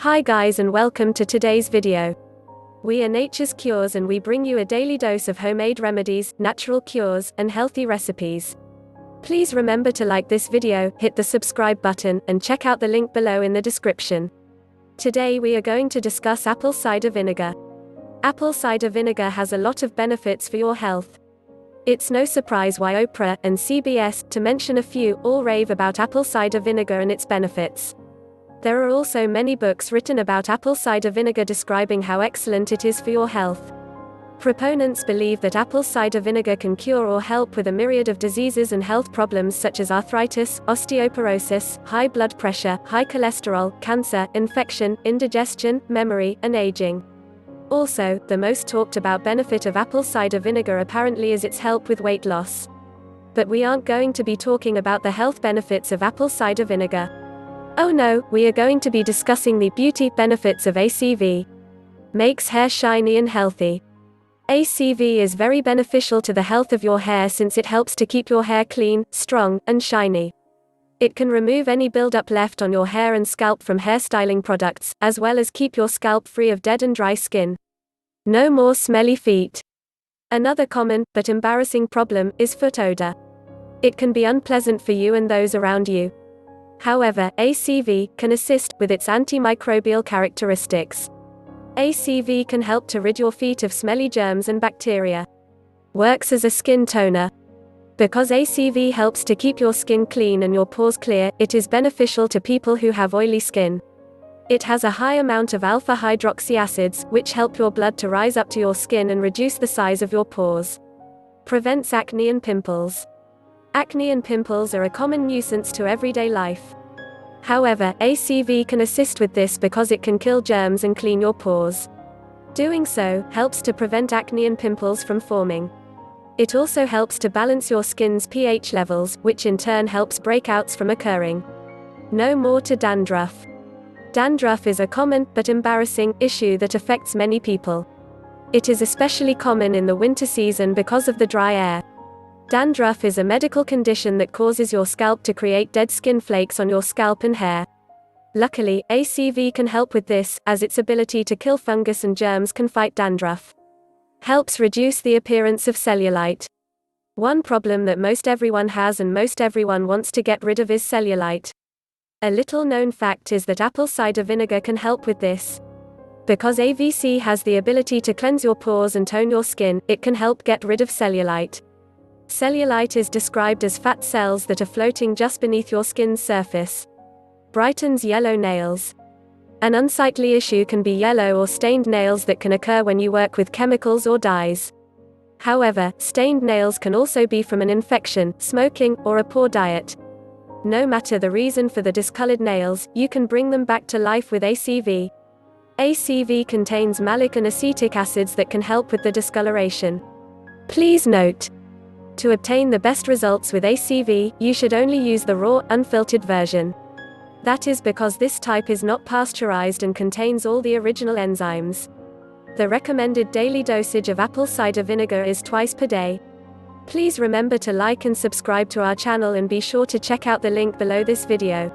Hi guys, and welcome to today's video. We are Nature's Cures, and we bring you a daily dose of homemade remedies, natural cures, and healthy recipes. Please remember to like this video, hit the subscribe button, and check out the link below in the description. Today we are going to discuss apple cider vinegar. Apple cider vinegar has a lot of benefits for your health. It's no surprise why Oprah and CBS, to mention a few, all rave about apple cider vinegar and its benefits. There are also many books written about apple cider vinegar describing how excellent it is for your health. Proponents believe that apple cider vinegar can cure or help with a myriad of diseases and health problems such as arthritis, osteoporosis, high blood pressure, high cholesterol, cancer, infection, indigestion, memory, and aging. Also, the most talked about benefit of apple cider vinegar apparently is its help with weight loss. But we aren't going to be talking about the health benefits of apple cider vinegar. Oh no, we are going to be discussing the beauty benefits of ACV. Makes hair shiny and healthy. ACV is very beneficial to the health of your hair since it helps to keep your hair clean, strong, and shiny. It can remove any buildup left on your hair and scalp from hairstyling products, as well as keep your scalp free of dead and dry skin. No more smelly feet. Another common, but embarrassing problem, is foot odor. It can be unpleasant for you and those around you. However, ACV can assist with its antimicrobial characteristics. ACV can help to rid your feet of smelly germs and bacteria. Works as a skin toner. Because ACV helps to keep your skin clean and your pores clear, it is beneficial to people who have oily skin. It has a high amount of alpha hydroxy acids, which help your blood to rise up to your skin and reduce the size of your pores. Prevents acne and pimples. Acne and pimples are a common nuisance to everyday life. However, ACV can assist with this because it can kill germs and clean your pores. Doing so helps to prevent acne and pimples from forming. It also helps to balance your skin's pH levels, which in turn helps breakouts from occurring. No more to dandruff. Dandruff is a common, but embarrassing, issue that affects many people. It is especially common in the winter season because of the dry air. Dandruff is a medical condition that causes your scalp to create dead skin flakes on your scalp and hair. Luckily, ACV can help with this, as its ability to kill fungus and germs can fight dandruff. Helps reduce the appearance of cellulite. One problem that most everyone has and most everyone wants to get rid of is cellulite. A little known fact is that apple cider vinegar can help with this. Because AVC has the ability to cleanse your pores and tone your skin, it can help get rid of cellulite. Cellulite is described as fat cells that are floating just beneath your skin's surface. Brightens yellow nails. An unsightly issue can be yellow or stained nails that can occur when you work with chemicals or dyes. However, stained nails can also be from an infection, smoking, or a poor diet. No matter the reason for the discolored nails, you can bring them back to life with ACV. ACV contains malic and acetic acids that can help with the discoloration. Please note: to obtain the best results with ACV, you should only use the raw, unfiltered version. That is because this type is not pasteurized and contains all the original enzymes. The recommended daily dosage of apple cider vinegar is twice per day. Please remember to like and subscribe to our channel, and be sure to check out the link below this video.